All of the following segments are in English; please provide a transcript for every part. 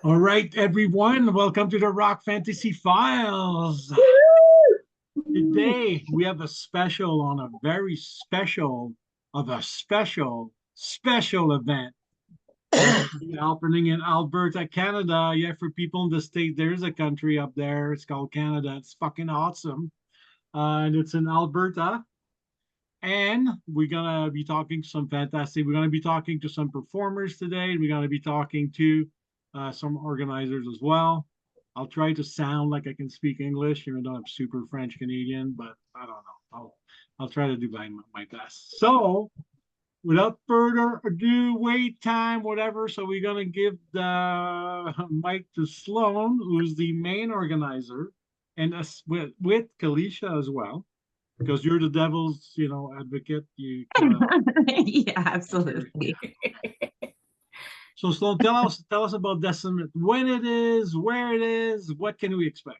All right, everyone, welcome to the Rock Fantasy Files. Today we have a special on a very special of a special event. Happening in Alberta, Canada. Yeah, for people in the state, there's a country up there. It's called Canada. It's fucking awesome, and it's in Alberta. And we're gonna be talking to some fantastic. We're gonna be talking to some performers today. We're gonna be talking to some organizers as well. I'll try to sound like I can speak English, even though I'm super French Canadian, but I don't know. I'll try to do my best. So without further ado, wait time, whatever. So we're gonna give the mic to Sloan, who's the main organizer, and us with Kalisha as well because you're the devil's, advocate. You kind of Yeah, absolutely. so Sloan, tell us about Decimate, when it is, where it is, what can we expect?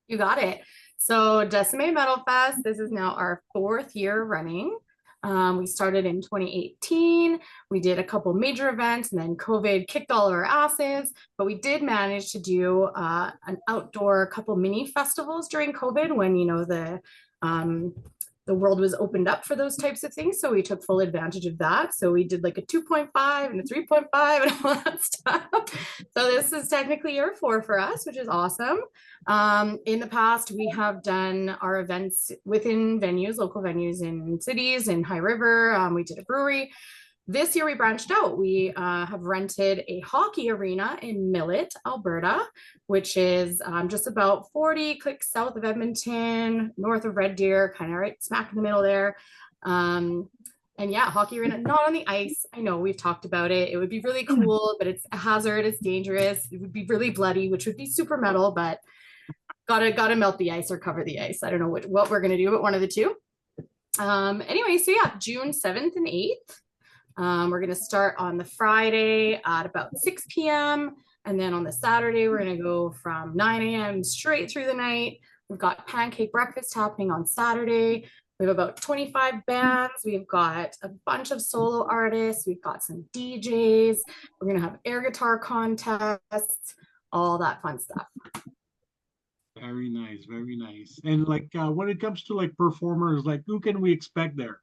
You got it. So, Decimate Metal Fest, this is now our fourth year running. We started in 2018. We did a couple major events, and then COVID kicked all of our asses. But we did manage to do an outdoor couple mini festivals during COVID when um, the world was opened up for those types of things. So we took full advantage of that. So we did like a 2.5 and a 3.5 and all that stuff. So this is technically year four for us, which is awesome. In the past, we have done our events within venues, local venues in cities, in High River. We did a brewery. This year we branched out. We have rented a hockey arena in Millet, Alberta, which is just about 40 clicks south of Edmonton, north of Red Deer, kind of right smack in the middle there. And yeah, hockey arena, not on the ice. I know we've talked about it. It would be really cool, but it's a hazard. It's dangerous. It would be really bloody, which would be super metal, but gotta melt the ice or cover the ice. I don't know what we're gonna do, but one of the two. Anyway, so yeah, June 7th and 8th. We're going to start on the Friday at about 6 p.m. And then on the Saturday, we're going to go from 9 a.m. straight through the night. We've got pancake breakfast happening on Saturday. We have about 25 bands. We've got a bunch of solo artists. We've got some DJs. We're going to have air guitar contests, all that fun stuff. Very nice, very nice. And like when it comes to like performers, like who can we expect there?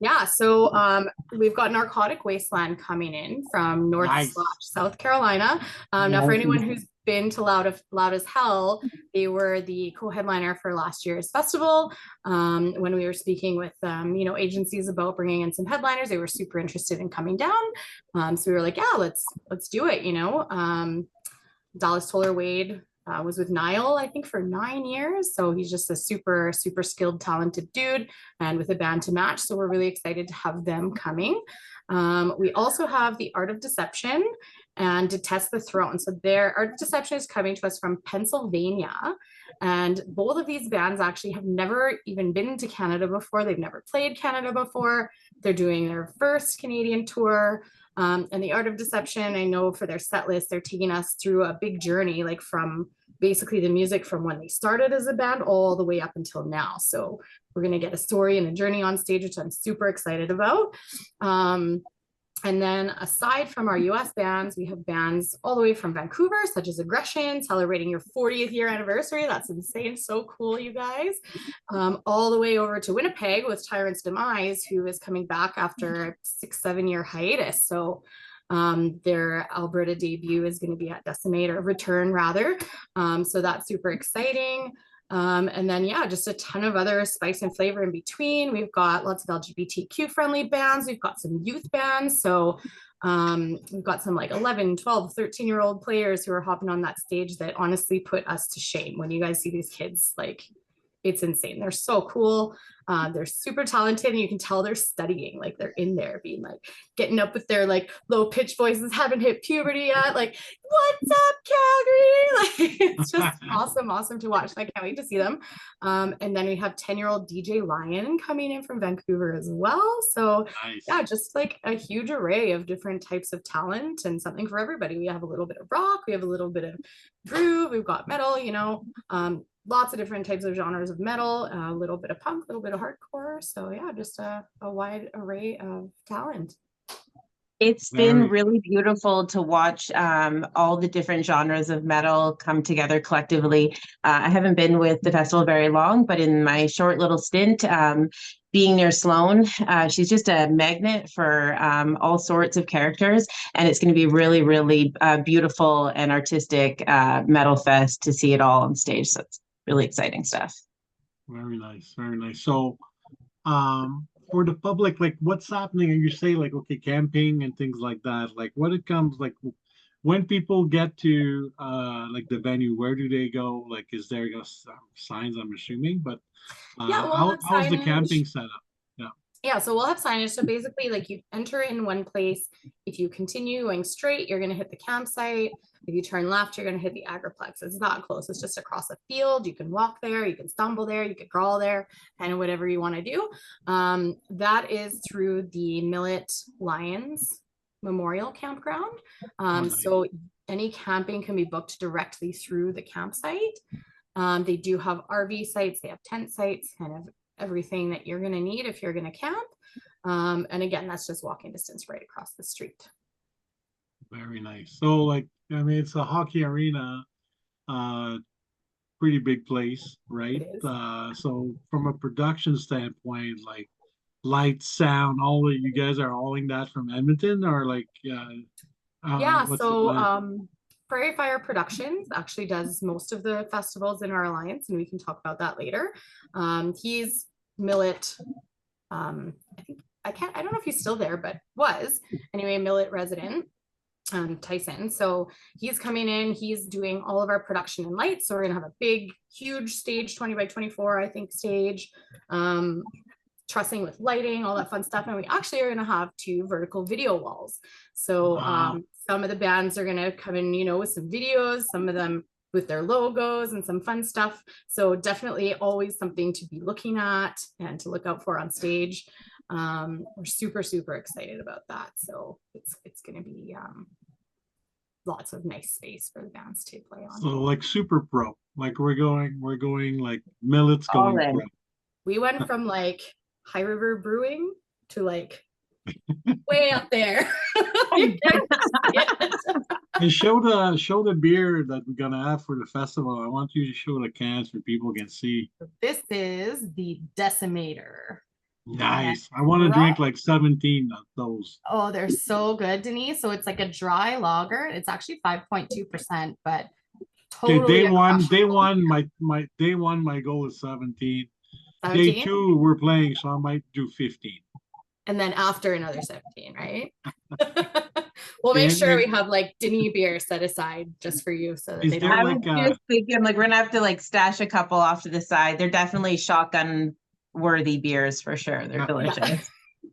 Yeah, so we've got Narcotic Wasteland coming in from North Nice. South Carolina. Now, for anyone who's been to Loud as Hell, they were the co-headliner for last year's festival. When we were speaking with agencies about bringing in some headliners, they were super interested in coming down. So we were like, yeah, let's do it. Dallas Toller Wade was with Niall, I think, for 9 years. So he's just a super, super skilled, talented dude and with a band to match. So we're really excited to have them coming. We also have the Art of Deception and Detest the Throne. So their Art of Deception is coming to us from Pennsylvania. And both of these bands actually have never even been to Canada before. They've never played Canada before. They're doing their first Canadian tour. And the Art of Deception, I know for their set list, they're taking us through a big journey, like from basically the music from when they started as a band all the way up until now. So we're going to get a story and a journey on stage, which I'm super excited about. And then aside from our US bands, we have bands all the way from Vancouver, such as Aggression, celebrating your 40th year anniversary. That's insane. So cool, you guys. All the way over to Winnipeg with Tyrant's Demise, who is coming back after a 6-7 year hiatus. So their Alberta debut is going to be at Decimate, or return rather. So that's super exciting. And then, yeah, just a ton of other spice and flavor in between. We've got lots of LGBTQ friendly bands. We've got some youth bands. So we've got some like 11, 12, 13-year-old players who are hopping on that stage that honestly put us to shame. When you guys see these kids, like, it's insane. They're so cool. They're super talented, and you can tell they're studying, like they're in there being like getting up with their like low pitched voices, haven't hit puberty yet, like what's up Calgary. Like it's just awesome to watch. I can't wait to see them. And then we have 10-year-old DJ Lion coming in from Vancouver as well. So Nice. yeah, just like a huge array of different types of talent and something for everybody. We have a little bit of rock, we have a little bit of groove, we've got metal, lots of different types of genres of metal, a little bit of punk, a little bit of hardcore. So yeah, just a wide array of talent. It's been Very. really beautiful to watch all the different genres of metal come together collectively. I haven't been with the festival very long, but in my short little stint, being near Sloan, she's just a magnet for all sorts of characters. And it's going to be really, really beautiful and artistic metal fest to see it all on stage. So it's really exciting stuff. Very nice, very nice. So, for the public, like, what's happening? And you say, like, okay, camping and things like that. Like, when it comes, like, when people get to, like, the venue, where do they go? Like, is there signs? I'm assuming, but Yeah, we'll have how's the signage. camping set up? Yeah. Yeah, so we'll have signage. So basically, like you enter in one place. If you continue going straight, you're going to hit the campsite. If you turn left, you're going to hit the agriplex. It's not close. It's just across a field. You can walk there, you can stumble there, you can crawl there, kind of whatever you want to do. That is through the Millet Lions Memorial Campground. Oh, nice. So any camping can be booked directly through the campsite. They do have RV sites, they have tent sites, kind of everything that you're going to need if you're going to camp. And again, that's just walking distance right across the street. Very nice. So, like, I mean, it's a hockey arena, uh, pretty big place, right? It is. So from a production standpoint, like light, sound, all that, you guys are hauling that from Edmonton, or like, Yeah, what's the so plan? Prairie Fire Productions actually does most of the festivals in our alliance, and we can talk about that later. He's Millet. I think I don't know if he's still there, but was anyway, Millet resident. Tyson. So he's coming in, he's doing all of our production and lights. So we're gonna have a big, huge stage, 20 by 24, I think, stage. Trussing with lighting, all that fun stuff. And we actually are gonna have 2 vertical video walls. So Wow. some of the bands are gonna come in, you know, with some videos, some of them with their logos and some fun stuff. So definitely always something to be looking at and to look out for on stage. We're super, super excited about that. So it's going to be lots of nice space for the bands to play on. So like super pro, like we're going like Millet's All going pro. in. We went from like High River Brewing to like way up there. And show the beer that we're gonna have for the festival. I want you to show the cans for people can see. This is the Decimator. Nice. I want to drink like 17 of those. Oh, they're so good, Denise. So it's like a dry lager. It's actually 5.2%, but Okay, totally day one, my goal is 17. 17? Day 2, we're playing, so I might do 15. And then after another 17, right? We'll make sure we have like Denis beer set aside just for you so that Is they there don't. I like was just thinking, like, we're gonna have to like stash a couple off to the side. They're definitely shotgun worthy beers for sure. They're delicious.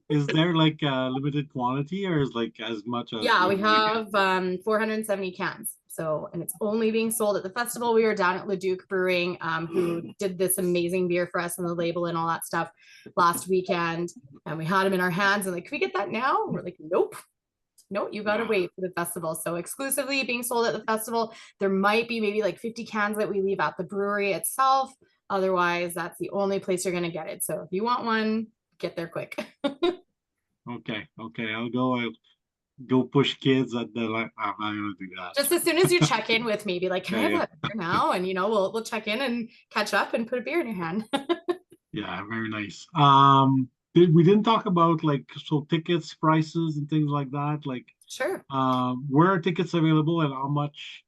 is there like a limited quantity, or is like as much as Yeah, we have 470 cans. So, and it's only being sold at the festival. We were down at Leduc Brewing, who did this amazing beer for us and the label and all that stuff last weekend. And we had them in our hands and like, can we get that now? And we're like, nope. No, you got to wait for the festival. So exclusively being sold at the festival. There might be maybe like 50 cans that we leave at the brewery itself. Otherwise, that's the only place you're going to get it. So if you want one, get there quick. Okay, I'll go push kids at the like. I'm not gonna do that. Just as soon as you check in with me, be like, can I have that beer now? And you know, we'll check in and catch up and put a beer in your hand. Yeah, very nice. We didn't talk about like so tickets, prices, and things like that. Like, Sure. where are tickets available and how much?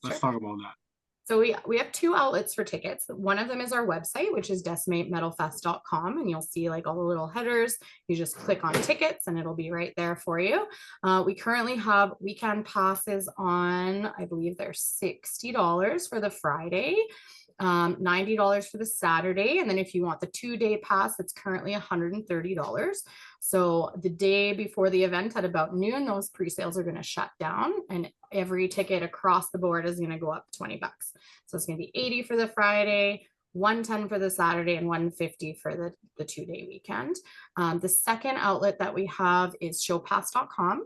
Let's Sure. talk about that. So we have 2 outlets for tickets. One of them is our website, which is decimatemetalfest.com, and you'll see like all the little headers. You just click on tickets and it'll be right there for you. We currently have weekend passes on, I believe they're $60 for the Friday, $90 for the Saturday. And then if you want the 2-day pass, it's currently $130. So the day before the event at about noon, those pre-sales are going to shut down and every ticket across the board is going to go up $20. So it's going to be $80 for the Friday, $110 for the Saturday, and $150 for the 2-day weekend. The second outlet that we have is showpass.com.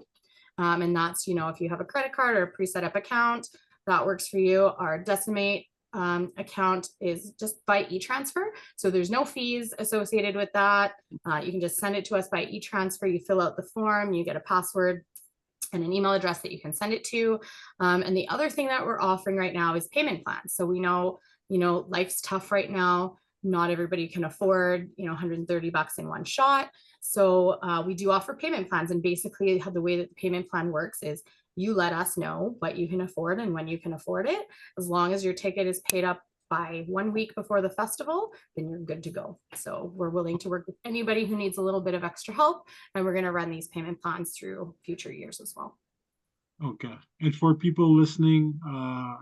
And that's, you know, if you have a credit card or a pre-set up account, that works for you. Our Decimate account is just by e-transfer. So there's no fees associated with that. You can just send it to us by e-transfer. You fill out the form, you get a password and an email address that you can send it to. And the other thing that we're offering right now is payment plans. So we know, life's tough right now. Not everybody can afford, $130 in one shot. So we do offer payment plans, and basically how the way that the payment plan works is you let us know what you can afford and when you can afford it. As long as your ticket is paid up by 1 week before the festival, then you're good to go. So we're willing to work with anybody who needs a little bit of extra help, and we're going to run these payment plans through future years as well. Okay. And for people listening,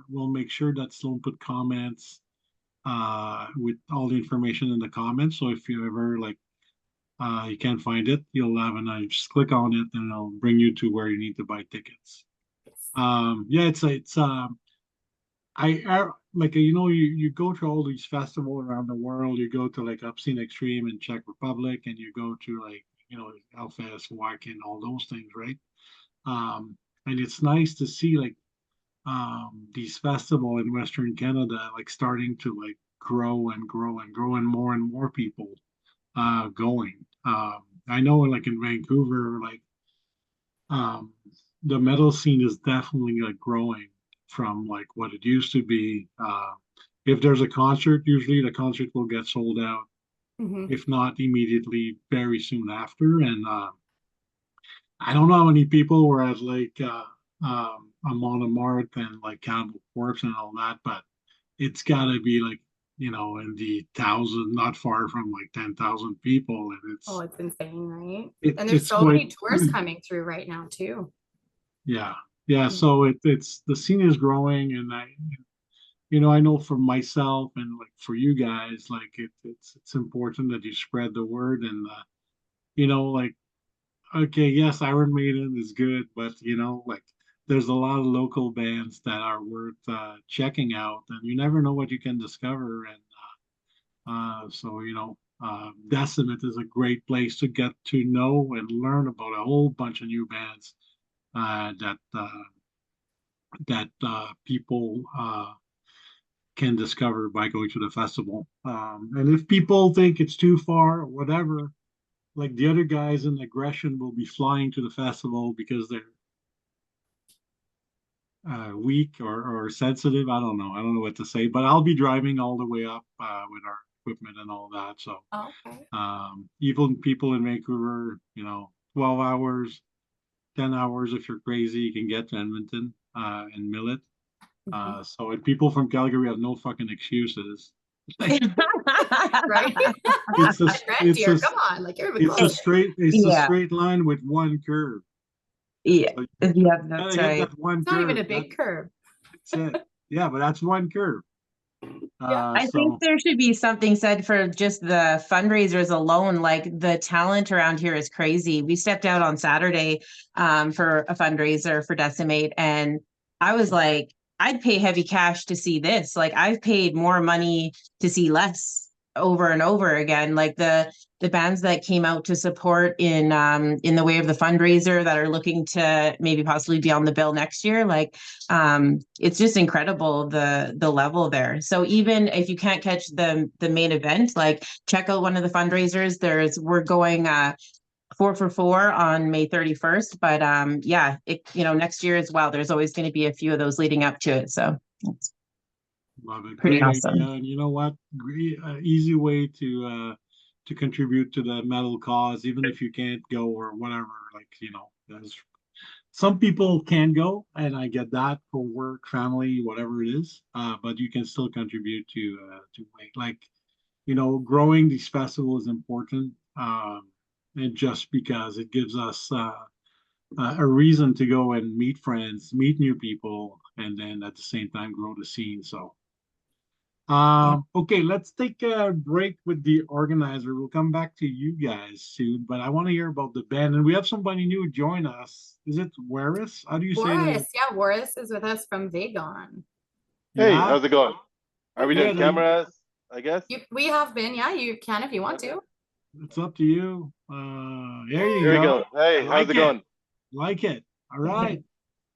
we'll make sure that Sloan put comments with all the information in the comments. So if you ever you can't find it, you'll have just click on it and it'll bring you to where you need to buy tickets. Yeah, you go to all these festivals around the world. You go to Obscene Extreme in Czech Republic, and you go to Hellfest, Wacken, all those things, right? And it's nice to see these festivals in Western Canada starting to grow and grow and grow, and more people going. I know in Vancouver, the metal scene is definitely growing from what it used to be. If there's a concert, usually the concert will get sold out, if not immediately, very soon after. And I don't know how many people were at Montmartre and Cannibal Corpse and all that, but it's got to be in the thousand, not far from 10,000 people, and it's insane, right? And there's so many tours coming through right now too. Yeah. So it's the scene is growing, and I know for myself and for you guys, it's important that you spread the word, and okay, yes, Iron Maiden is good, but there's a lot of local bands that are worth checking out, and you never know what you can discover. And so Decimate is a great place to get to know and learn about a whole bunch of new bands that people can discover by going to the festival. And if people think it's too far or whatever, the other guys in Aggression will be flying to the festival because they're weak or sensitive. I don't know what to say, but I'll be driving all the way up with our equipment and all that. So even people in Vancouver, 12 hours, 10 hours if you're crazy, you can get to Edmonton and Millet. So and people from Calgary have no fucking excuses. Right? It's a straight line with one curve. Yeah, So that's right. That one it's not curve. even a big curve. That's it. Yeah, but that's one curve. I think there should be something said for just the fundraisers alone. The talent around here is crazy. We stepped out on Saturday for a fundraiser for Decimate, and I was I'd pay heavy cash to see this. I've paid more money to see less over and over again. The bands that came out to support in the way of the fundraiser that are looking to maybe possibly be on the bill next year, it's just incredible the level there. So even if you can't catch the main event, check out one of the fundraisers. We're going 4 for 4 on May 31st, but next year as well, there's always going to be a few of those leading up to it. So it's pretty awesome. And you know what? Easy way to contribute to the metal cause, even if you can't go or whatever. Some people can go, and I get that for work, family, whatever it is. But you can still contribute to growing these festivals is important. And just because it gives us a reason to go and meet friends, meet new people, and then at the same time grow the scene. So, okay, let's take a break with the organizer. We'll come back to you guys soon, but I want to hear about the band, and we have somebody new join us. Is it Waris? How do you say that? Yeah, Waris is with us from Vagon. Hey, how's it going? Are we doing cameras? I guess we have been. Yeah, you can if you want to. It's up to you. There you go. Hey, how's it going? Like it. All right.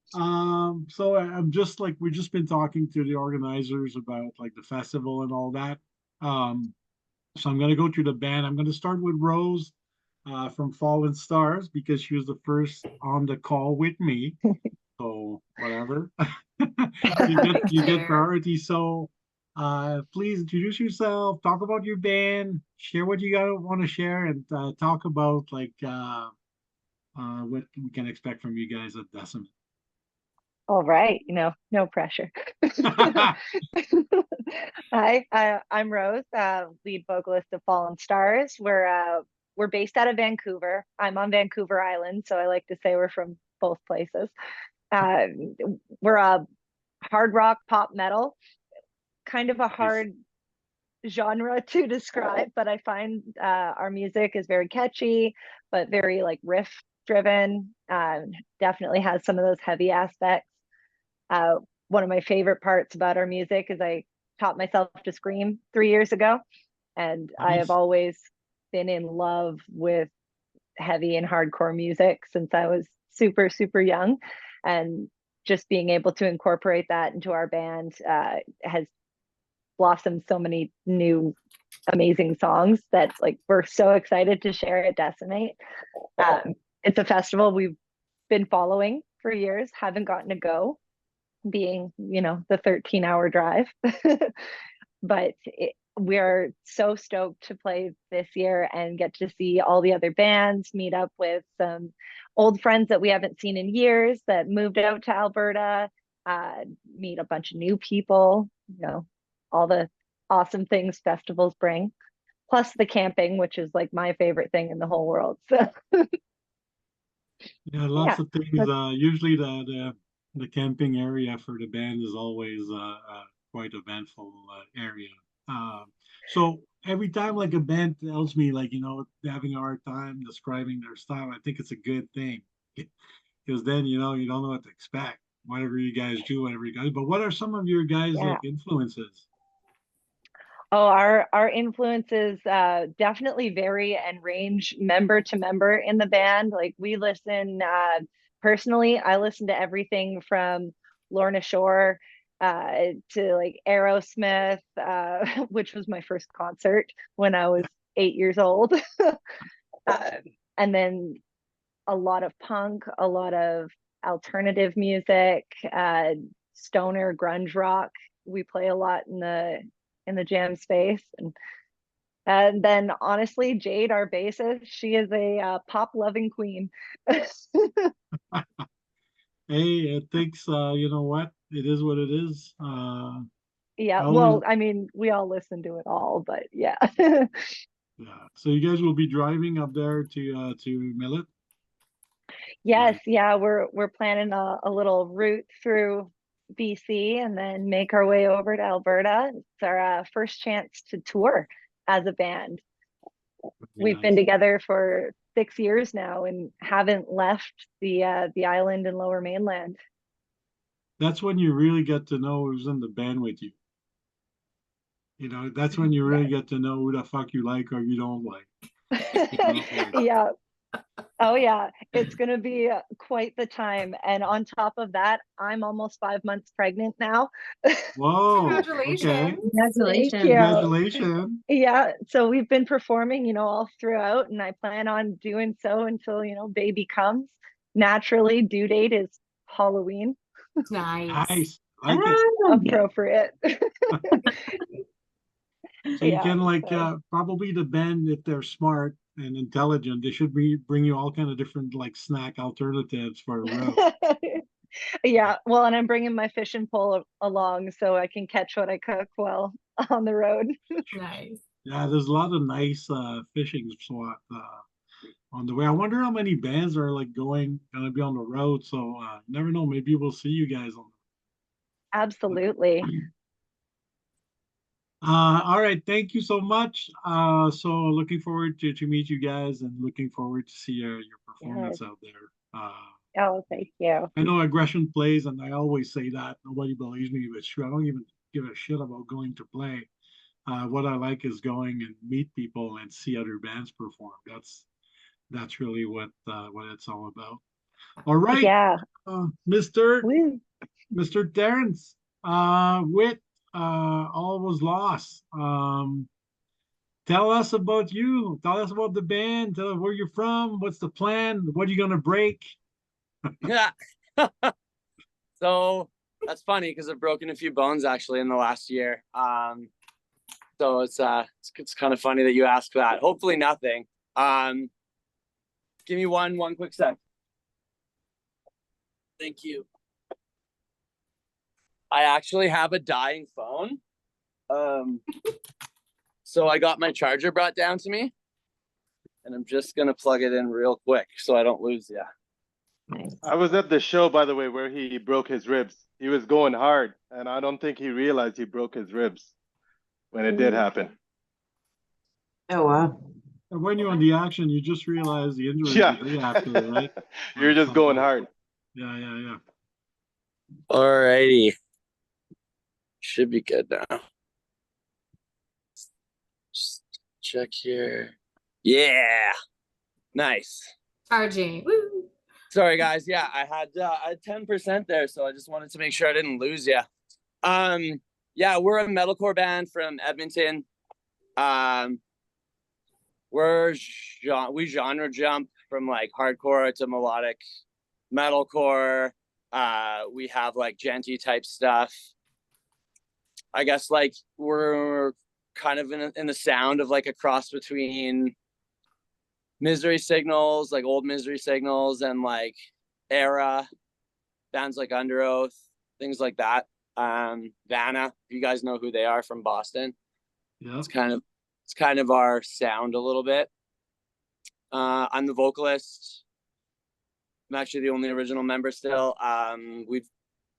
So I'm just like, we've just been talking to the organizers about like the festival and all that. So I'm gonna go through the band. I'm gonna start with Rose from Fallen Stars because she was the first on the call with me. So whatever. You get Fair. priority. So please introduce yourself, talk about your band, share what you gotta want to share, and talk about like what we can expect from you guys at Decimate. All right, no pressure. Hi, I'm Rose, lead vocalist of Fallen Stars. We're based out of Vancouver. I'm on Vancouver Island, so I like to say we're from both places. Uh, we're a hard rock pop metal, kind of a hard genre to describe, but I find our music is very catchy, but very like riff driven. Definitely has some of those heavy aspects. One of my favorite parts about our music is I taught myself to scream 3 years ago, and I have Nice. always been in love with heavy and hardcore music since I was super, super young. And just being able to incorporate that into our band has blossomed so many new amazing songs that like we're so excited to share at Decimate. It's a festival we've been following for years, haven't gotten to go, being the 13-hour drive. But we're so stoked to play this year and get to see all the other bands, meet up with some old friends that we haven't seen in years that moved out to Alberta, meet a bunch of new people, all the awesome things festivals bring, plus the camping, which is like my favorite thing in the whole world. So Yeah, lots yeah, of things. Usually the camping area for the band is always quite eventful area. So every time like a band tells me like they're having a hard time describing their style, I think it's a good thing because then you don't know what to expect. Whatever you guys do, whatever you guys. But what are some of your guys' yeah. like influences? Oh, our influences definitely vary and range member to member in the band. Like we listen, personally, I listen to everything from Lorna Shore to like Aerosmith, which was my first concert when I was 8 years old. uh, and then a lot of punk, a lot of alternative music, stoner, grunge rock. We play a lot in the jam space, and then honestly, Jade, our bassist, she is a pop loving queen. Hey, it thinks you know what? It is what it is. I Yeah, always well, I mean, we all listen to it all, but yeah. Yeah. So you guys will be driving up there to Millet? Yes, Right. yeah, we're planning a little route through BC and then make our way over to Alberta. It's our first chance to tour as a band. Very We've been nice. together for 6 years now and haven't left the island and Lower Mainland. That's when you really get to know who's in the band with you. That's when you really get to know who the fuck you like or you don't like. Like, Yeah. Oh yeah, it's gonna be quite the time. And on top of that, I'm almost 5 months pregnant now. whoa, okay. Congratulations. Thank Congratulations. you. Congratulations. Yeah, so we've been performing, all throughout, and I plan on doing so until, baby comes. Naturally, due date is Halloween. Nice. Nice. Like it. Yeah. Appropriate. So you Yeah, can like so probably the band, if they're smart and intelligent, they should bring you all kind of different like snack alternatives for the road. yeah, well, and I'm bringing my fishing pole along so I can catch what I cook while on the road. Nice. Yeah, there's a lot of nice fishing spot on the way. I wonder how many bands are like gonna be on the road. So never know. Maybe we'll see you guys on. Absolutely. All right, thank you so much. So looking forward to meet you guys and looking forward to see your Yes. performance out there. Oh, thank you. I know aggression plays, and I always say that nobody believes me, but sure, I don't even give a shit about going to play. What I like is going and meet people and see other bands perform. That's really what it's all about. All right, Yeah. Mr. Woo. Terrence, with all was lost. Tell us about you. Tell us about the band. Tell us where you're from. What's the plan? What are you gonna break? Yeah. So that's funny because I've broken a few bones actually in the last year. So it's kind of funny that you ask that. Hopefully nothing. Give me one quick sec. Thank you. I actually have a dying phone. So I got my charger brought down to me, and I'm just gonna plug it in real quick so I don't lose you. I was at the show, by the way, where he broke his ribs. He was going hard, and I don't think he realized he broke his ribs when it did happen. Oh, wow. And when you're on the action, you just realize the injury Yeah. the day after, right? You're just going hard. Yeah. Alrighty. Should be good now. Just check here. Yeah. Nice. Charging. Woo. Sorry guys. Yeah, I had 10% there, so I just wanted to make sure I didn't lose you. Yeah, we're a metalcore band from Edmonton. We genre jump from like hardcore to melodic metalcore. We have like genty type stuff. I guess like we're kind of in the sound of like a cross between Misery Signals, like old Misery Signals, and like era bands like Under Oath, things like that. Vanna, you guys know who they are from Boston. Yeah. It's kind of our sound a little bit. I'm the vocalist. I'm actually the only original member still. We've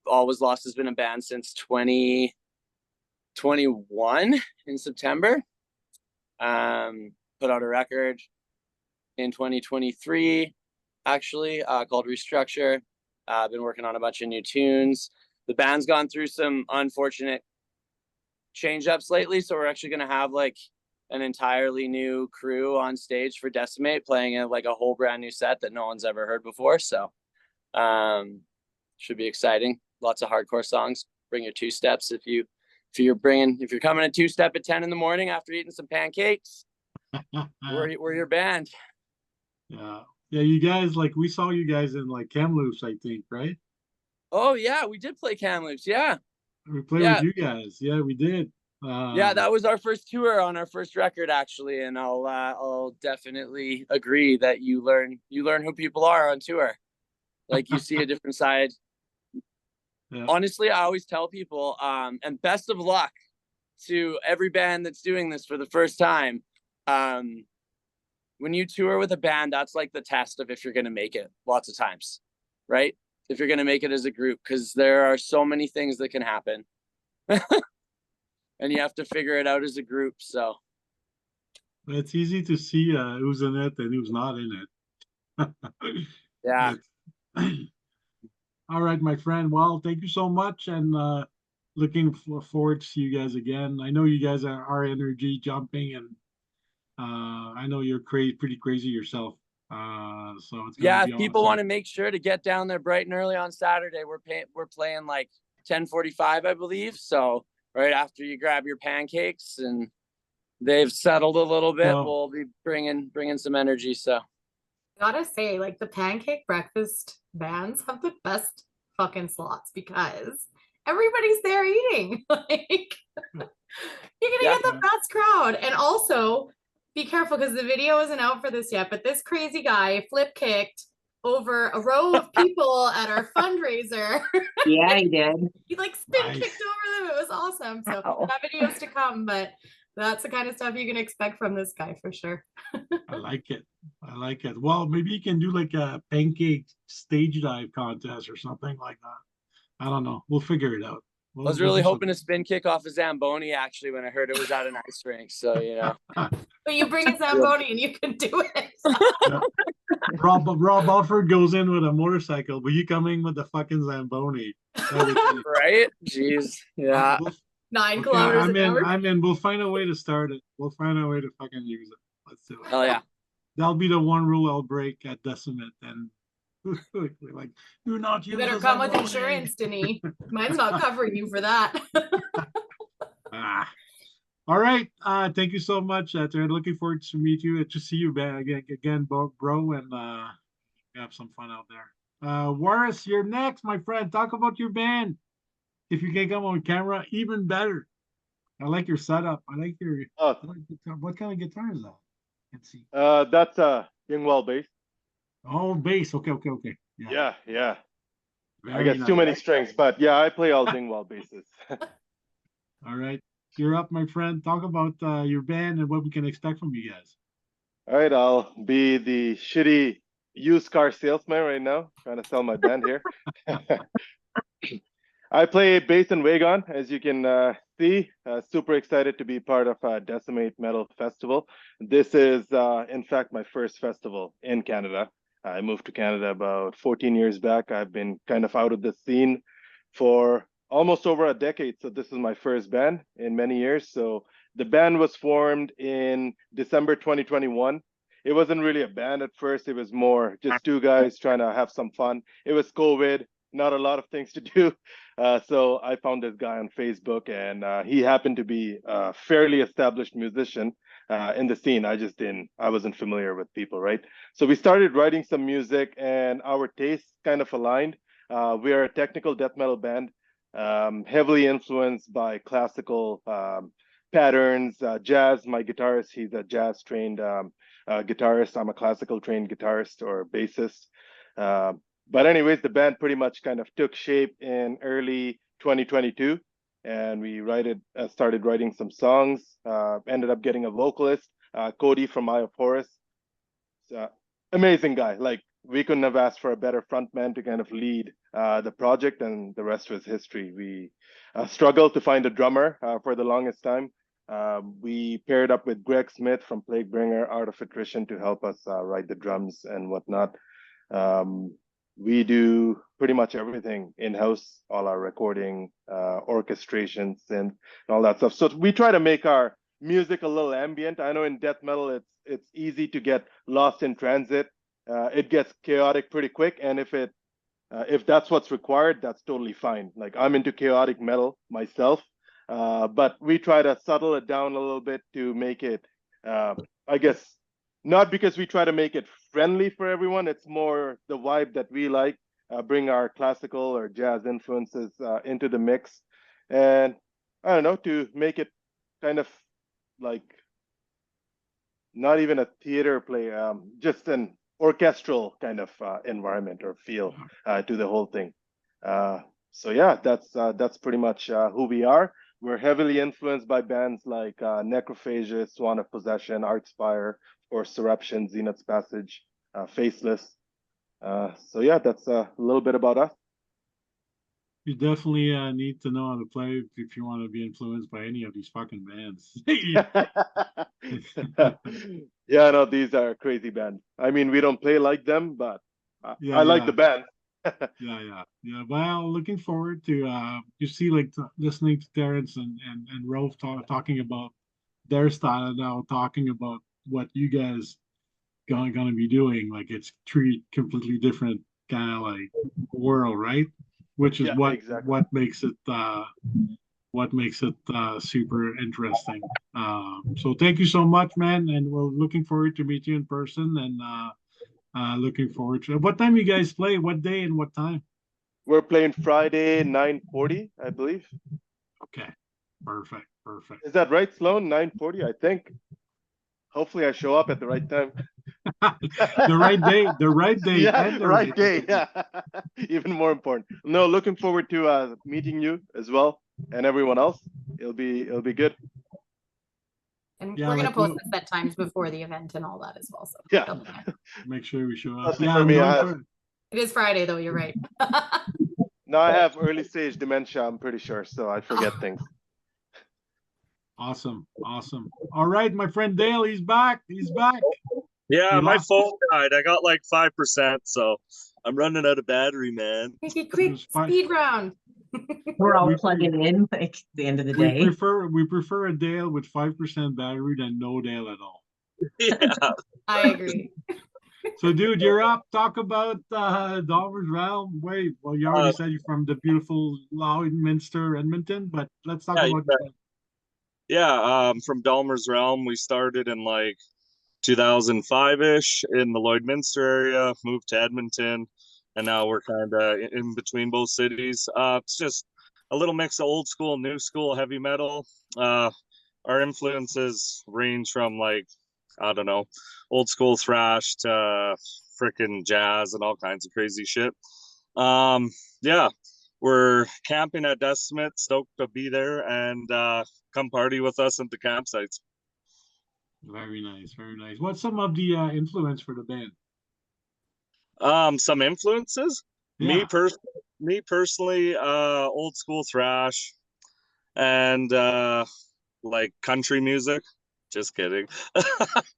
Always Lost has been a band since 2021 in September. Put out a record in 2023, actually, called Restructure. I've been working on a bunch of new tunes. The band's gone through some unfortunate change-ups lately, so we're actually going to have like an entirely new crew on stage for Decimate, playing like a whole brand new set that no one's ever heard before. So should be exciting. Lots of hardcore songs. Bring your two steps if you're coming a two-step at 10 in the morning after eating some pancakes. We're your band. Yeah, you guys, like, we saw you guys in like Kamloops, I think, right? Oh yeah, we did play Kamloops. Yeah, We played with you guys. Yeah, we did. Yeah, that was our first tour on our first record, actually, and I'll definitely agree that you learn who people are on tour. Like, you see a different side. Yeah. Honestly, I always tell people, and best of luck to every band that's doing this for the first time. When you tour with a band, that's like the test of if you're going to make it lots of times, right? If you're going to make it as a group, because there are so many things that can happen. And you have to figure it out as a group. So it's easy to see who's in it and who's not in it. Yeah. All right, my friend. Well, thank you so much, and looking forward to see you guys again. I know you guys are energy jumping, and I know you're pretty crazy yourself. So it's yeah, be if people awesome. want to make sure to get down there bright and early on Saturday, we're playing like 10:45, I believe. So right after you grab your pancakes and they've settled a little bit, we'll be bringing some energy. So Gotta say, like, the pancake breakfast bands have the best fucking slots because everybody's there eating. Like, you're gonna get the best crowd. And also, be careful because the video isn't out for this yet, but this crazy guy flip kicked over a row of people at our fundraiser. Yeah, he did. He like spin kicked over them. It was awesome. So that video's to come, but that's the kind of stuff you can expect from this guy for sure. I like it. Well, maybe you can do like a pancake stage dive contest or something like that. I don't know. We'll figure it out. I was really hoping to spin kick off a Zamboni actually when I heard it was at an ice rink. So, you know. But you bring a Zamboni and you can do it. Yeah. Rob Alford goes in with a motorcycle, but you coming with the fucking Zamboni. Right? Jeez. Yeah. 9 kilometers an hour. I'm in. We'll find a way to start it. We'll find a way to fucking use it. Let's do it. Hell yeah. That'll be the one rule I'll break at Decimate, and Like, do not You use better this come on with road insurance, age. Denny. Mine's not covering you for that. Ah. All right. Thank you so much, Taryn. Looking forward to meet you, to see you back again, bro, and have some fun out there. Warris, you're next, my friend. Talk about your band. If you can come on camera, even better. I like your setup. I like your Oh, guitar. What kind of guitar is that? Let's see. that's Dingwall bass. Oh, bass. Okay. Yeah. Yeah. I Very got too nice. many strings, but yeah, I play all Dingwall basses. All right. You're up, my friend. Talk about your band and what we can expect from you guys. All right, I'll be the shitty used car salesman right now, trying to sell my band here. I play bass and wagon, as you can see. Super excited to be part of Decimate Metal Festival. This is, in fact, my first festival in Canada. I moved to Canada about 14 years back. I've been kind of out of the scene for almost over a decade. So this is my first band in many years. So the band was formed in December 2021. It wasn't really a band at first. It was more just two guys trying to have some fun. It was COVID, not a lot of things to do. So I found this guy on Facebook, and he happened to be a fairly established musician in the scene. I wasn't familiar with people, right? So we started writing some music, and our tastes kind of aligned. We are a technical death metal band, heavily influenced by classical patterns, jazz. My guitarist, he's a jazz trained guitarist. I'm a classical trained guitarist or bassist. But anyways, the band pretty much kind of took shape in early 2022, and we started writing some songs. Ended up getting a vocalist, Cody from Eye of Horus. Amazing guy. Like, we couldn't have asked for a better frontman to kind of lead the project, and the rest was history. We struggled to find a drummer for the longest time. We paired up with Greg Smith from Plaguebringer, Art of Attrition, to help us write the drums and whatnot. We do pretty much everything in-house, all our recording, orchestration, synth, and all that stuff. So we try to make our music a little ambient. I know in death metal, it's easy to get lost in transit. It gets chaotic pretty quick, and if that's what's required, that's totally fine. Like, I'm into chaotic metal myself, but we try to subtle it down a little bit to make it, I guess, not because we try to make it friendly for everyone. It's more the vibe that we like, bring our classical or jazz influences into the mix. And I don't know, to make it kind of like not even a theater play, just an orchestral kind of environment or feel to the whole thing. So yeah, that's pretty much who we are. We're heavily influenced by bands like Necrophagia, Swan of Possession, Archspire, or Surruption, Zenith's Passage, Faceless. So yeah, that's a little bit about us. You definitely need to know how to play if you want to be influenced by any of these fucking bands. Yeah, no, these are crazy bands. I mean, we don't play like them, but I like the band. Yeah. Well, looking forward to you see, like, listening to Terrence and Rolf talking about their style, and now talking about what you guys gonna be doing. Like, it's three completely different kind of like world, right? Which is Yeah, exactly. what makes it super interesting. So thank you so much, man, and we're looking forward to meet you in person, and looking forward to what time you guys play, what day and what time. We're playing Friday 9:40, I believe. Okay, perfect. Is that right, Sloan? 9:40, I think. Hopefully I show up at the right time. The right day, Yeah, and the right day. Yeah. Even more important. No, looking forward to meeting you as well, and everyone else. It'll be good. And Yeah, we're gonna like, post the set times before the event and all that as well. So Yeah. it'll be fine. make sure we show up. Lucky Yeah, for I'm me, going It is Friday though, you're right. Now I have early stage dementia, I'm pretty sure, so I forget things. Awesome. All right, my friend Dale, he's back. Yeah, We my lost- phone died. I got like 5%, so I'm running out of battery, man. Quick, speed round. We're all We- plugging in like at the end of the We day. prefer a Dale with 5% battery than no Dale at all. Yeah. I agree. So, dude, you're up. Talk about Dollar's Realm. Wait, well, you already said you're from the beautiful Lloydminster, Edmonton, but let's talk Yeah, about from Dahmer's Realm. We started in like 2005-ish in the Lloydminster area, moved to Edmonton, and now we're kind of in between both cities. It's just a little mix of old school, new school, heavy metal. Our influences range from like, I don't know, old school thrash to freaking jazz and all kinds of crazy shit. Yeah, we're camping at Decimate, stoked to be there, and come party with us at the campsites. very nice, very nice. What's some of the influence for the band? Some influences. Yeah. Me personally, old school thrash and like country music. Just kidding.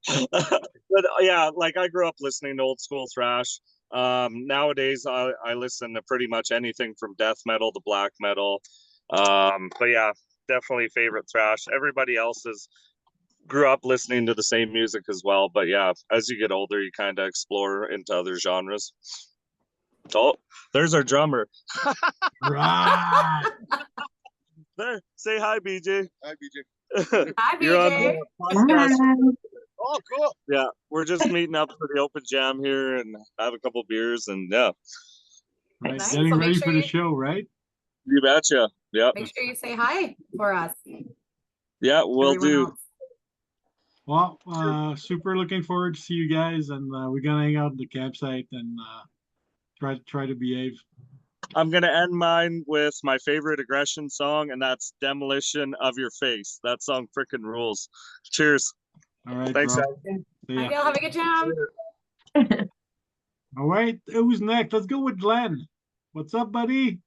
But yeah, like I grew up listening to old school thrash. Nowadays I listen to pretty much anything from death metal to black metal. But yeah, definitely favorite thrash. Everybody else is grew up listening to the same music as well. But yeah, as you get older, you kind of explore into other genres. Oh, there's our drummer. Right. There, say hi, BJ. Hi, BJ. Hi, You're on BJ. the podcast. Oh, cool. Yeah, we're just meeting up for the open jam here and have a couple beers and yeah, Right. Nice. Getting So make ready sure for the you- show, right? you betcha. Yep. Make sure you say hi for us. Yeah, we'll everyone do. else. Well, super looking forward to see you guys, and we're gonna hang out at the campsite and try to behave. I'm gonna end mine with my favorite aggression song, and that's "Demolition of Your Face." That song freaking rules. Cheers. All right, Thanks, bro. Al. See Hi, ya. Gail. Have a good jam. All right, who's next? Let's go with Glenn. What's up, buddy?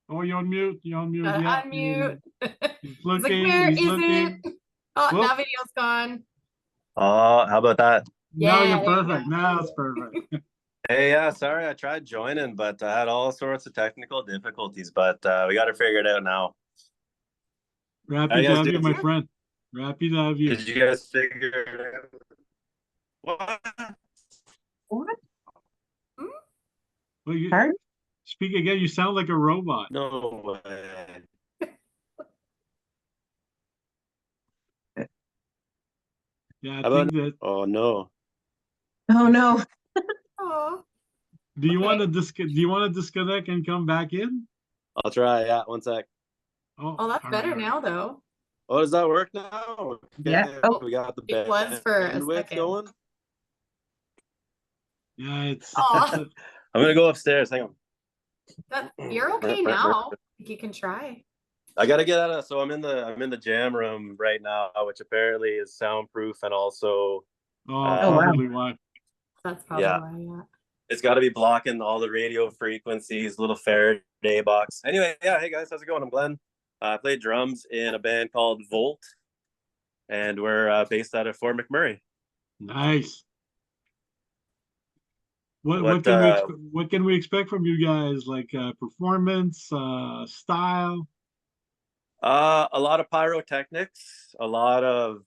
Oh, you're on mute. You're on mute. Gotta Yeah. unmute. He's He's like, looking. where He's is looking. it? Oh, Whoop. now video's gone. Oh, how about that? Now Yeah, you're there you perfect. go. Now it's perfect. Hey, yeah, sorry, I tried joining, but I had all sorts of technical difficulties, but we got to figure it out now. We're How happy you to guys have you, doing? my friend. We're happy to have you. Did you guys figure it out? What? Well, you Pardon? speak again. You sound like a robot. No way. Yeah, I How about- think that. Oh, no. Oh, no. Oh, Do you want okay. to do you want to disconnect and come back in? I'll try. Yeah, one sec. Oh, that's all better right. now, though. Oh, does that work now? Yeah. Okay, Oh, we got the it was for a bandwidth second. going. Yeah, it's. Aw. it's I'm gonna go upstairs. Hang on. You're okay now. You can try. I gotta get out of. So I'm in the jam room right now, which apparently is soundproof and also oh, wow. probably why. That's probably Yeah. why, yeah. it's got to be blocking all the radio frequencies, little Faraday box. Anyway, yeah. Hey guys, how's it going? I'm Glenn. I play drums in a band called Volt, and we're based out of Fort McMurray. Nice. What What, can what can we expect from you guys? Like performance, style? A lot of pyrotechnics, a lot of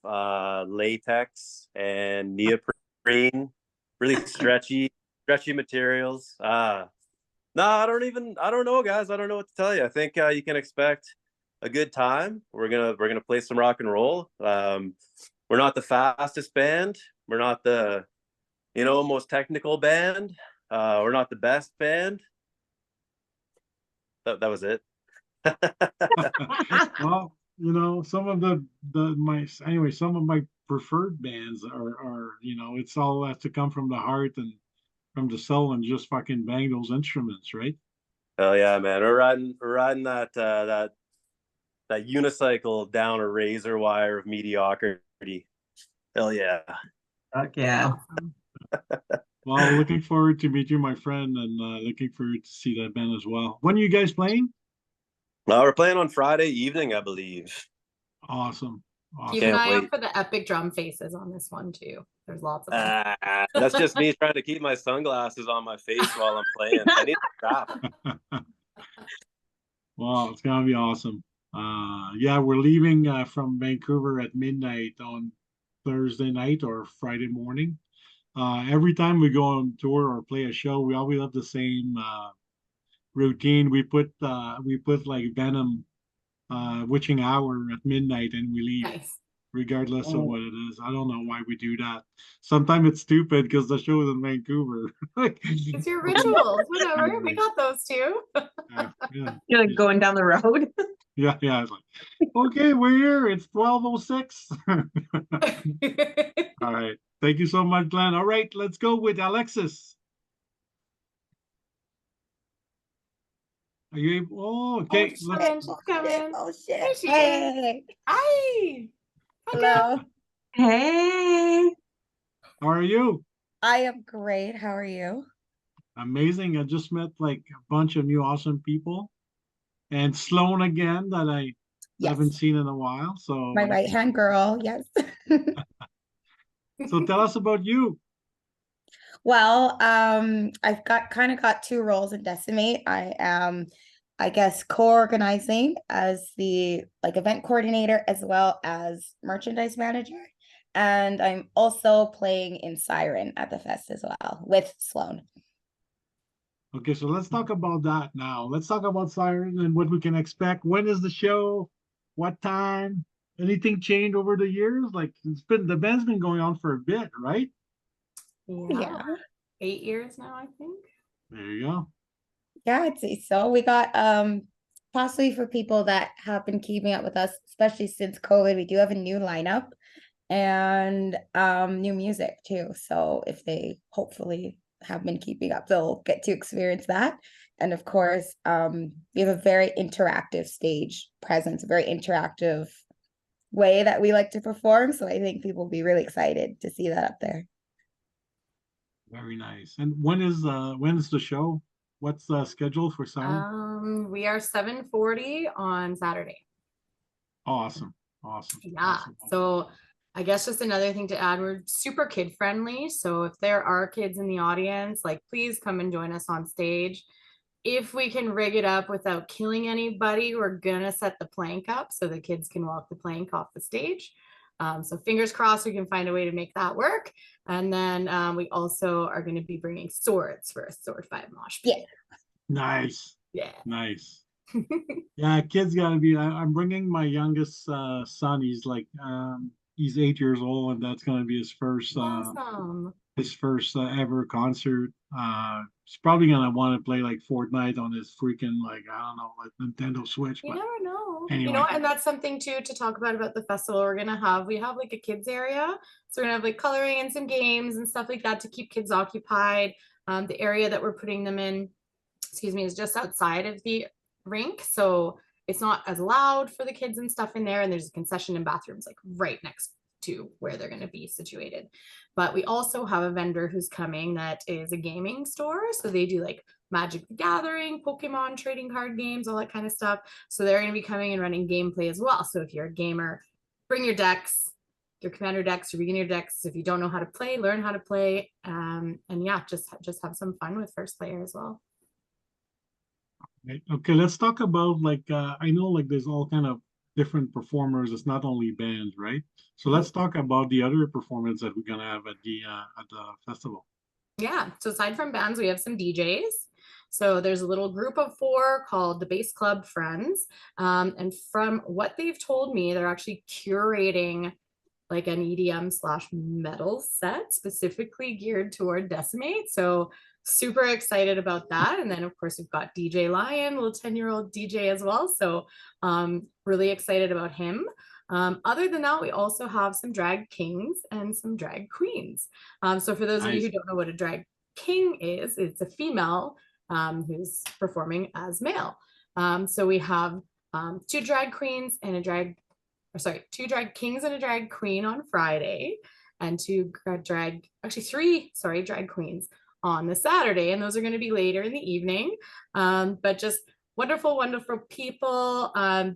latex and neoprene, really stretchy materials. No, I don't know, guys. I don't know what to tell you. I think you can expect a good time. We're gonna play some rock and roll. We're not the fastest band. We're not the most technical band. We're not the best band. That was it. Well, some of some of my preferred bands are it's all has to come from the heart and from the soul and just fucking bang those instruments, right? Hell yeah, man. We're riding that unicycle down a razor wire of mediocrity. Hell yeah. Fuck yeah. Awesome. Well, looking forward to meet you, my friend, and looking forward to see that band as well. When are you guys playing? We're playing on Friday evening, I believe. Awesome. Keep an Can't eye out wait. for the epic drum faces on this one, too. There's lots of them. That's just me trying to keep my sunglasses on my face while I'm playing. I need to stop. Well, it's gonna be awesome. Yeah, we're leaving from Vancouver at midnight on Thursday night or Friday morning. Every time we go on tour or play a show, we always have the same routine. We put like Venom witching hour at midnight and we leave Nice. regardless of what it is. I don't know why we do that. Sometimes it's stupid because the show is in Vancouver. Like, It's your rituals, whatever. We got those too. yeah, You're like going down the road. yeah. It's like, okay, we're here. It's 12:06. All right. Thank you so much, Glenn. All right, let's go with Alexis. Are you able? Oh, okay. She's coming. Oh shit. There she is. Hey. Hi. Hello. Hey. How are you? I am great. How are you? Amazing. I just met like a bunch of new awesome people. And Sloan again that I Yes. haven't seen in a while. So My right hand girl. Yes. so tell us about you. Well, I've got two roles in Decimate. I am, I guess, co-organizing as the like event coordinator as well as merchandise manager. And I'm also playing in Siren at the fest as well with Sloan. Okay, so let's talk about that now. Let's talk about Siren and what we can expect. When is the show? What time? Anything changed over the years? Like the band's been going on for a bit, right? Yeah. 8 years now, I think. There you go. Yeah, I'd say so. We got possibly for people that have been keeping up with us, especially since COVID, we do have a new lineup and new music too. So if they hopefully have been keeping up, they'll get to experience that. And of course, we have a very interactive stage presence, a very interactive way that we like to perform. So I think people will be really excited to see that up there. Very nice. And when's the show? What's the schedule for Siren? We are 7:40 on Saturday. Awesome. Yeah. So I guess just another thing to add, we're super kid friendly. So if there are kids in the audience, like please come and join us on stage. If we can rig it up without killing anybody, we're gonna set the plank up so the kids can walk the plank off the stage. So fingers crossed we can find a way to make that work. And then we also are going to be bringing swords for a sword fight mosh pit. Yeah. Nice. Yeah. Nice. Yeah, kids gotta be. I'm bringing my youngest son. He's 8 years old, and that's gonna be his first Awesome. ever concert. He's probably gonna want to play like Fortnite on his freaking like I don't know like Nintendo Switch. You But never know. anyway. You know, and that's something too to talk about the festival. We have like a kids area, so we're gonna have like coloring and some games and stuff like that to keep kids occupied. The area that we're putting them in, is just outside of the rink, so it's not as loud for the kids and stuff in there. And there's a concession and bathrooms like right next to where they're going to be situated. But we also have a vendor who's coming that is a gaming store, so they do like Magic the Gathering, Pokemon trading card games, all that kind of stuff. So they're going to be coming and running gameplay as well. So if you're a gamer, bring your decks, your commander decks, your beginner decks. If you don't know how to play, learn how to play. And yeah, just have some fun with first player as well. Okay, let's talk about like I know like there's all kind of different performers. It's not only bands, right? So let's talk about the other performance that we're gonna have at the festival. Yeah, so aside from bands, we have some DJs. So there's a little group of 4 called the Bass Club Friends. And from what they've told me, they're actually curating like an EDM/metal set specifically geared toward Decimate. So super excited about that. And then of course we've got DJ Lion, little 10-year-old DJ as well. So really excited about him. Other than that, we also have some drag kings and some drag queens. So for those of you who don't know what a drag king is, it's a female who's performing as male. So we have 2 drag queens and 2 drag kings and a drag queen on Friday, and 3 drag queens on the Saturday, and those are going to be later in the evening. But just wonderful people.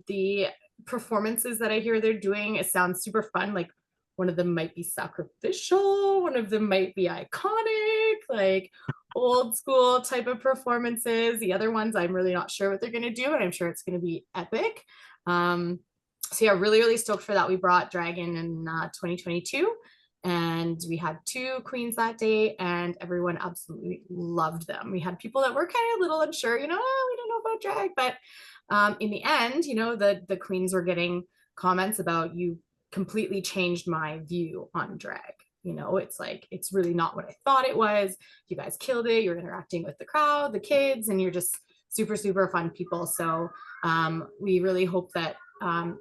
The performances that I hear they're doing, it sounds super fun. Like one of them might be sacrificial, one of them might be iconic, like old school type of performances. The other ones I'm really not sure what they're going to do, and I'm sure it's going to be epic. So yeah, really, really stoked for that. We brought Dragon in 2022, and we had 2 queens that day, and everyone absolutely loved them. We had people that were kind of a little unsure, we don't know about drag, but in the end, the queens were getting comments about, you completely changed my view on drag. It's like, it's really not what I thought it was. You guys killed it. You're interacting with the crowd, the kids, and you're just super, super fun people. So we really hope that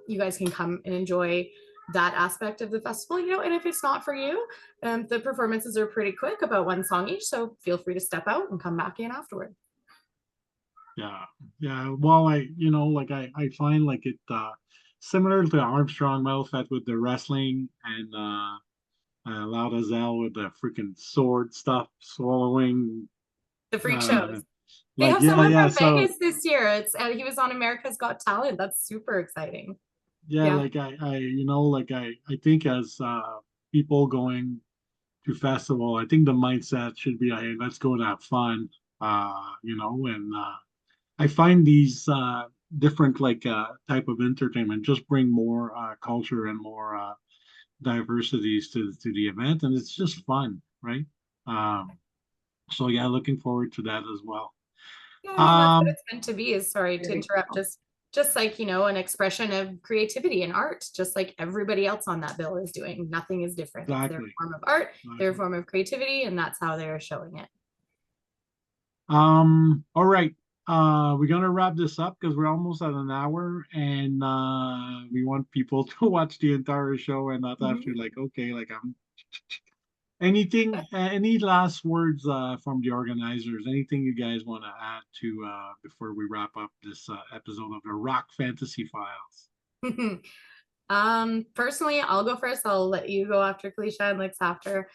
you guys can come and enjoy that aspect of the festival, and if it's not for you, the performances are pretty quick, about 1 song each. So feel free to step out and come back in afterward. Yeah. Well, I find like it similar to Armstrong Metal Fest with the wrestling, and Loud as Hell with the freaking sword stuff, swallowing. The freak shows. They Like, have someone from so Vegas this year. He was on America's Got Talent. That's super exciting. yeah, Yeah. like I think as people going to festival, I think the mindset should be, hey, let's go and have fun. And I find these different type of entertainment just bring more culture and more diversities to the event, and it's just fun, right? So yeah, looking forward to that as well. Yeah, I mean, that's what Um, it's meant to be, is, sorry to interrupt, just like, an expression of creativity and art, just like everybody else on that bill is doing. Nothing is different. It's their exactly. form of art, their form of creativity, and that's how they're showing it. All right. We're gonna wrap this up because we're almost at an hour, and we want people to watch the entire show and not after like, okay, like I'm any last words from the organizers? Anything you guys want to add to before we wrap up this episode of the Rock Fantasy Files? Personally, I'll go first. I'll let you go after, Kalisha, and Lex after.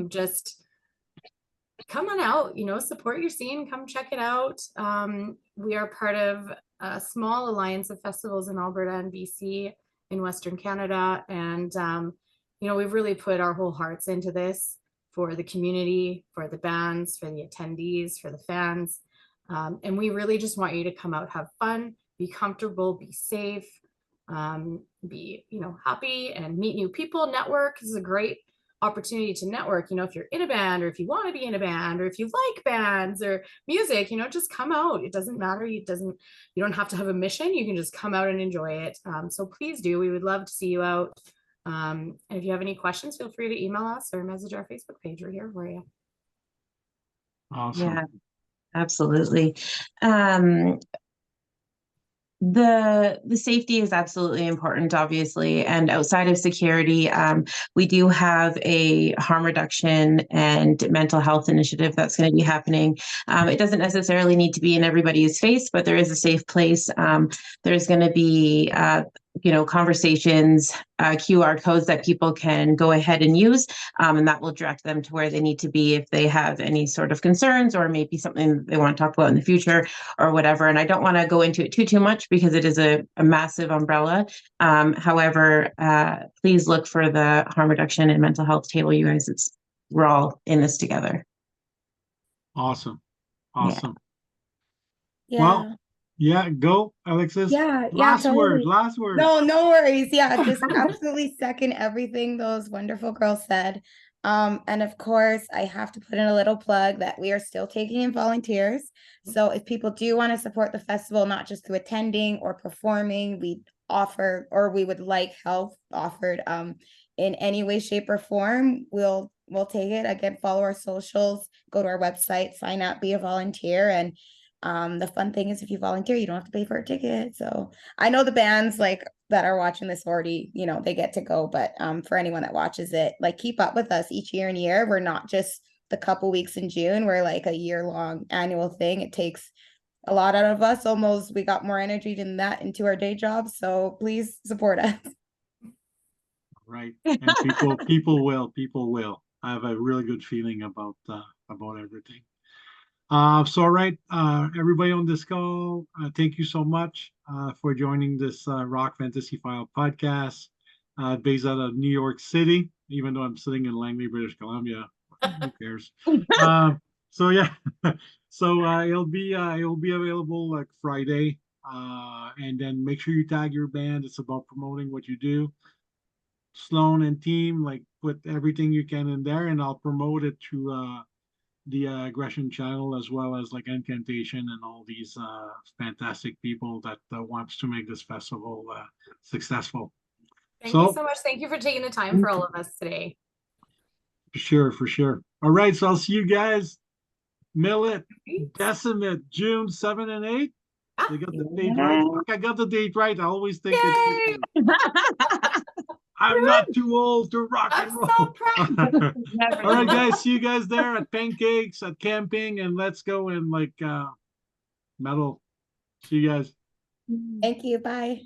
Just come on out, support your scene, come check it out. We are part of a small alliance of festivals in Alberta and BC in Western Canada, and we've really put our whole hearts into this for the community, for the bands, for the attendees, for the fans. And we really just want you to come out, have fun, be comfortable, be safe, be, happy, and meet new people, network. This is a great opportunity to network. If you're in a band, or if you want to be in a band, or if you like bands or music, just come out. It doesn't matter. You don't have to have a mission. You can just come out and enjoy it. So please do. We would love to see you out. And if you have any questions, feel free to email us or message our Facebook page. We're here for you. Awesome. Yeah, absolutely. The safety is absolutely important, obviously, and outside of security, we do have a harm reduction and mental health initiative that's going to be happening. It doesn't necessarily need to be in everybody's face, but there is a safe place. There's going to be conversations, QR codes that people can go ahead and use, and that will direct them to where they need to be if they have any sort of concerns, or maybe something they want to talk about in the future or whatever. And I don't want to go into it too much because it is a massive umbrella. However, please look for the harm reduction and mental health table, you guys. We're all in this together. Awesome. Yeah. Well, yeah, go, Alexis. Last totally. word. No worries. Yeah, just absolutely second everything those wonderful girls said. And of course, I have to put in a little plug that we are still taking in volunteers. So if people do want to support the festival, not just through attending or performing, we would like help offered in any way, shape, or form. We'll take it. Again, follow our socials, go to our website, sign up, be a volunteer. And the fun thing is, if you volunteer, you don't have to pay for a ticket. So I know the bands that are watching this already, they get to go, but for anyone that watches it, keep up with us each year and year. We're not just the couple weeks in June. We're a year-long annual thing. It takes a lot out of us. Almost, we got more energy than that into our day jobs. So please support us. Right. And people will. I have a really good feeling about everything. So all right, everybody on this call, thank you so much for joining this Rock Fantasy File podcast, based out of New York City, even though I'm sitting in Langley, British Columbia. Who cares? So yeah, so it'll be available Friday. And then make sure you tag your band. It's about promoting what you do. Sloan and team, like put everything you can in there, and I'll promote it to the aggression channel, as well as like incantation and all these fantastic people that wants to make this festival successful. Thank you so much. Thank you for taking the time for all of us today. For sure. All right, so I'll see you guys. Millet, Decimate, June 7 and 8. They got the date right. Look, I got the date right. I always think it's I'm not too old to rock and roll. So proud. All right, guys. See you guys there at pancakes, at camping, and let's go and like metal. See you guys. Thank you. Bye.